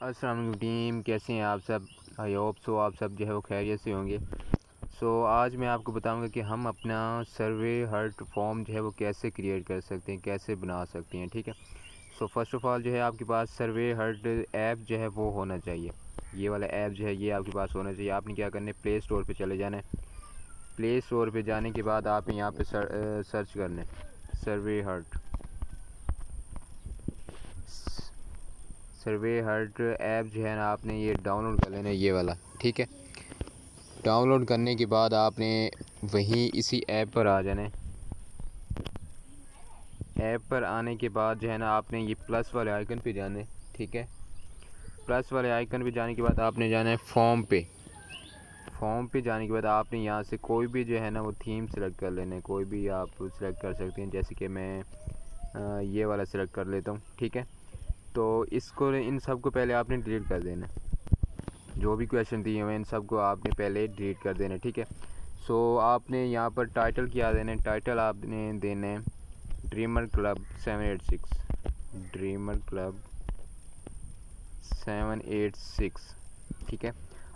अस्सलाम वालेकुम टीम, कैसे हैं आप सब। आई होप सो आप सब जो है वो खैरियत से होंगे। आज मैं आपको बताऊंगा कि हम अपना सर्वे हर्ट फॉर्म जो है वो कैसे क्रिएट कर सकते हैं, कैसे बना सकते हैं। ठीक है। फर्स्ट ऑफ़ ऑल जो है आपके पास सर्वे हर्ट ऐप जो है वो होना चाहिए। ये वाला ऐप जो है ये आपके पास होना चाहिए। आपने क्या करना है, प्ले स्टोर पर चले जाना है। प्ले स्टोर पर जाने के बाद आप यहाँ पर सर्च करना है सर्वे हर्ट। सर्वे हर्ट ऐप जो है ना, आपने ये डाउनलोड कर लेना है, ये वाला। ठीक है। डाउनलोड करने के बाद आपने वहीं इसी ऐप पर आ जाना है। ऐप पर आने के बाद जो है ना, आपने ये प्लस वाले आइकन पे जाना है। ठीक है। प्लस वाले आइकन पे जाने के बाद आपने जाना है फॉर्म पे। फॉर्म पे जाने के बाद आपने यहाँ से कोई भी जो है ना वो थीम सेलेक्ट कर लेना है। कोई भी आप सेलेक्ट कर सकते हैं, जैसे कि मैं ये वाला सेलेक्ट कर लेता हूँ। ठीक है। तो इसको, इन सब को पहले आपने डिलीट कर देना है। जो भी क्वेश्चन दिए हुए हैं इन सब को आपने पहले डिलीट कर देना है। ठीक है। आपने यहाँ पर टाइटल क्या देना है, टाइटल आपने देना है ड्रीमर क्लब 786। Dreamer club 786। ठीक है।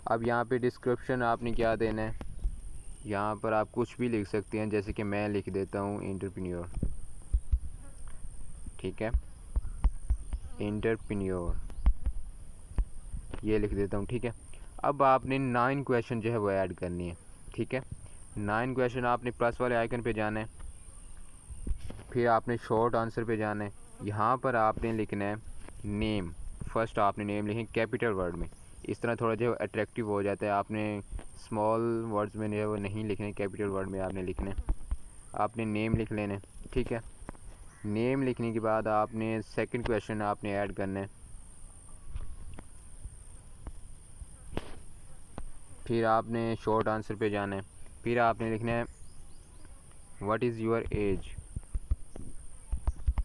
अब यहाँ पे डिस्क्रिप्शन आपने क्या देना है, यहाँ पर आप कुछ भी लिख सकते हैं, जैसे कि मैं लिख देता हूँ एंटरप्रेन्योर। ठीक है। एंटरप्रेन्योर ये लिख देता हूँ। ठीक है। अब आपने 9 क्वेश्चन जो है वो ऐड करनी है। ठीक है। 9 क्वेश्चन आपने प्लस वाले आइकन पे जाना है, फिर आपने शॉर्ट आंसर पे जाना है। यहाँ पर आपने लिखना है नेम। फर्स्ट आपने नेम लिखें कैपिटल वर्ड में, इस तरह थोड़ा जो है अट्रैक्टिव हो जाता है। आपने स्मॉल वर्ड्स में जो है वो नहीं लिखने, कैपिटल वर्ड में आपने लिखना है। आपने नेम लिख लेना है। ठीक है। नेम लिखने के बाद आपने सेकंड क्वेश्चन आपने ऐड करना है। फिर आपने शॉर्ट आंसर पे जाना है। फिर आपने लिखना है व्हाट इज़ योर एज।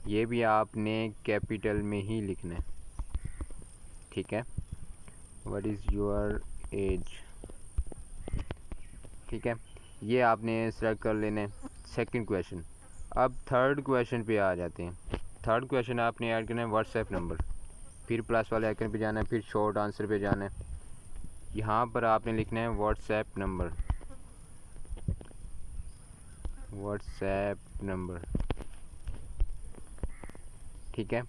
ये भी आपने कैपिटल में ही लिखना है। ठीक है। What is your age. ठीक है। ये आपने सेलेक्ट कर लेना है सेकंड क्वेश्चन। अब थर्ड क्वेश्चन पे आ जाते हैं। थर्ड क्वेश्चन आपने ऐड करना है व्हाट्सएप नंबर। फिर प्लस वाले आइकन पे जाना है, फिर शॉर्ट आंसर पे जाना है। यहाँ पर आपने लिखना है व्हाट्सएप नंबर। WhatsApp number. ठीक है।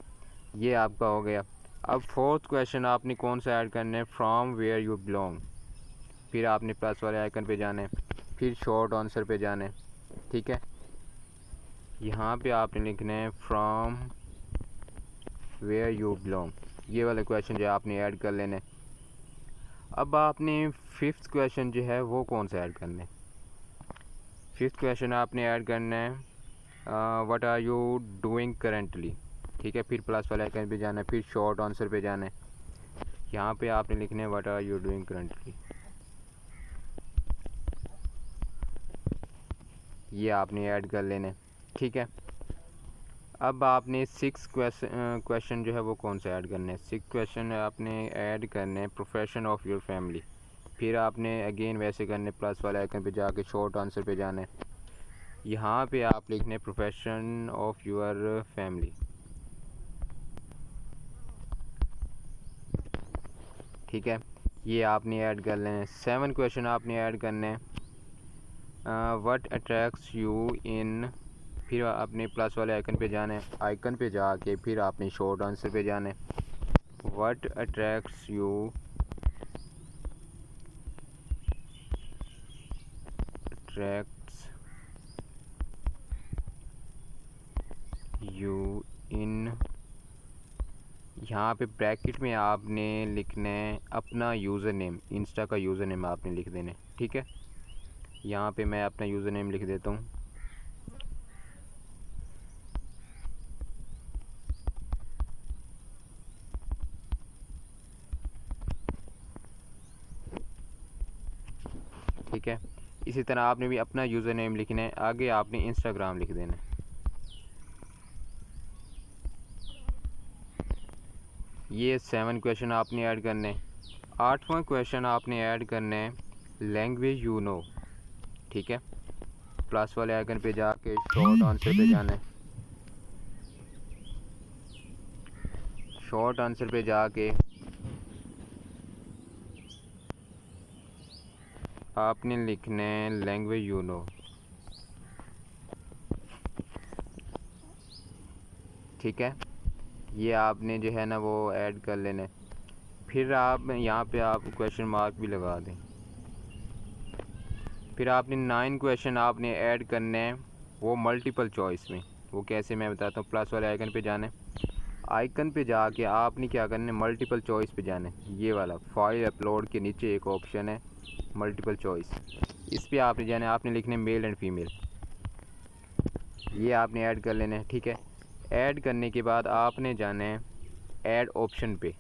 ये आपका हो गया। अब फोर्थ क्वेश्चन आपने कौन सा ऐड करना है, फ्रॉम वेयर यू बिलोंग। फिर आपने प्लस वाले आइकन पे जाना है, फिर शॉर्ट आंसर पे जाना है। ठीक है। यहाँ पे आपने लिखना है फ्रॉम वेयर यू बिलोंग। ये वाला क्वेश्चन जो है आपने ऐड कर लेना है। अब आपने फिफ्थ क्वेश्चन जो है वो कौन सा ऐड करना है। फिफ्थ क्वेश्चन आपने ऐड करना है what are you doing currently. ठीक है। फिर प्लस वाले आइकन पे जाना है, फिर शॉर्ट आंसर पे जाना है। यहाँ पे आपने लिखना है what are you doing currently. ये आपने ऐड कर लेना है। ठीक है। अब आपने सिक्स क्वेश्चन जो है वो कौन सा ऐड करना है। सिक्स क्वेश्चन आपने ऐड करना है प्रोफेशन ऑफ योर फैमिली। फिर आपने अगेन वैसे करने प्लस वाले आइकन पे जाके शॉर्ट आंसर पे जाना है। यहाँ पे आप लिखने प्रोफेशन ऑफ योर फैमिली। ठीक है। ये आपने ऐड कर लेना है। 7 क्वेश्चन आपने ऐड करने हैं व्हाट अट्रैक्ट्स यू इन। फिर आपने प्लस वाले आइकन पे जाना है, आइकन पे जाके फिर आपने शॉर्ट आंसर पे जाना है। What attracts you attracts you in. यहाँ पे ब्रैकेट में आपने लिखना है अपना यूज़र नेम, इंस्टा का यूज़र नेम आपने लिख देना है। ठीक है। यहाँ पे मैं अपना यूज़र नेम लिख देता हूँ। ठीक है। इसी तरह आपने भी अपना यूज़र नेम लिखना है, आगे आपने इंस्टाग्राम लिख देना है। ये 7 क्वेश्चन आपने ऐड करने हैं। 8वां क्वेश्चन आपने ऐड करना है लैंग्वेज यू नो। ठीक है। प्लस वाले आइकन पे जाके शॉर्ट आंसर पे जाना है। शॉर्ट आंसर पे जाके आपने लिखना है लैंग्वेज यू नो, ठीक है। ये आपने जो है ना वो ऐड कर लेना है। फिर आप यहाँ पे आप क्वेश्चन मार्क भी लगा दें। फिर आपने 9 क्वेश्चन आपने ऐड करने हैं वो मल्टीपल चॉइस में। वो कैसे मैं बताता हूँ। प्लस वाले आइकन पे जाना है, आइकन पे जाके आपने क्या करना है, मल्टीपल चॉइस पे जाना है। ये वाला फाइल अपलोड के नीचे एक ऑप्शन है मल्टीपल चॉइस, इस पे आपने जाना है। आपने लिखना है मेल एंड फीमेल, ये आपने ऐड कर लेना है, ठीक है। ऐड करने के बाद आपने जाना है ऐड ऑप्शन पे।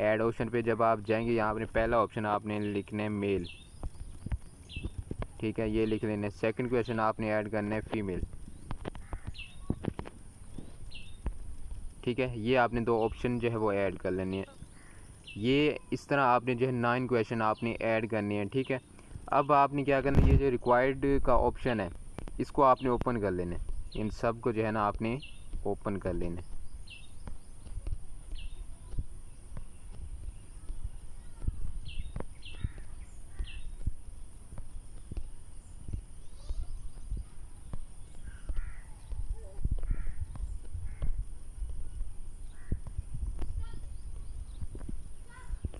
ऐड ऑप्शन पे जब आप जाएंगे, यहाँ आपने पहला ऑप्शन आपने लिखना है मेल, ठीक है, ये लिख लेना है। सेकंड क्वेश्चन आपने ऐड करना है फीमेल, ठीक है। ये आपने 2 ऑप्शन जो है वो ऐड कर लेनी है। ये इस तरह आपने जो है 9 क्वेश्चन आपने ऐड करने हैं, ठीक है। अब आपने क्या करना है, ये जो रिक्वायर्ड का ऑप्शन है इसको आपने ओपन कर लेना है। इन सब को जो है ना आपने ओपन कर लेना है।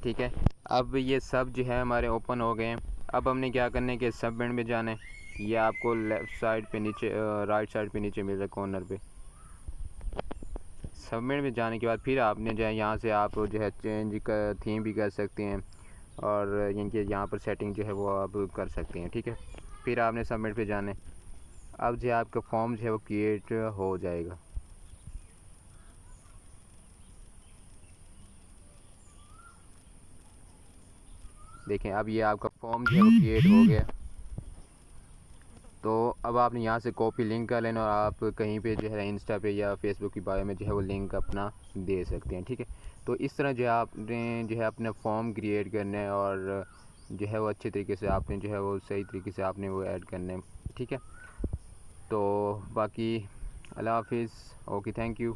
ठीक है, अब ये सब जो है हमारे ओपन हो गए हैं। अब हमने क्या करना है कि सबमिट में जाना है। ये आपको लेफ़्ट साइड पे नीचे, राइट साइड पे नीचे मिल रहा है कॉर्नर पे। सबमिट में जाने के बाद फिर आपने जो है यहाँ से आप जो है चेंज कर थीम भी कर सकते हैं, और इनके यहाँ पर सेटिंग जो है वो आप कर सकते हैं, ठीक है। फिर आपने सबमिट पे जाना है। अब जो है आपका फॉर्म जो है वो क्रिएट हो जाएगा। देखें, अब ये आपका फॉर्म जो है वो क्रिएट हो गया। तो अब आपने यहाँ से कॉपी लिंक कर लेना, और आप कहीं पे जो है इंस्टा पे या फेसबुक की बायो में जो है वो लिंक अपना दे सकते हैं, ठीक है। तो इस तरह जो है आपने जो है अपना फॉर्म क्रिएट करना है, और जो है वो अच्छे तरीके से आपने जो है वो सही तरीके से आपने वो ऐड करना है, ठीक है। तो बाकी अल्लाह हाफिज़, ओके, थैंक यू।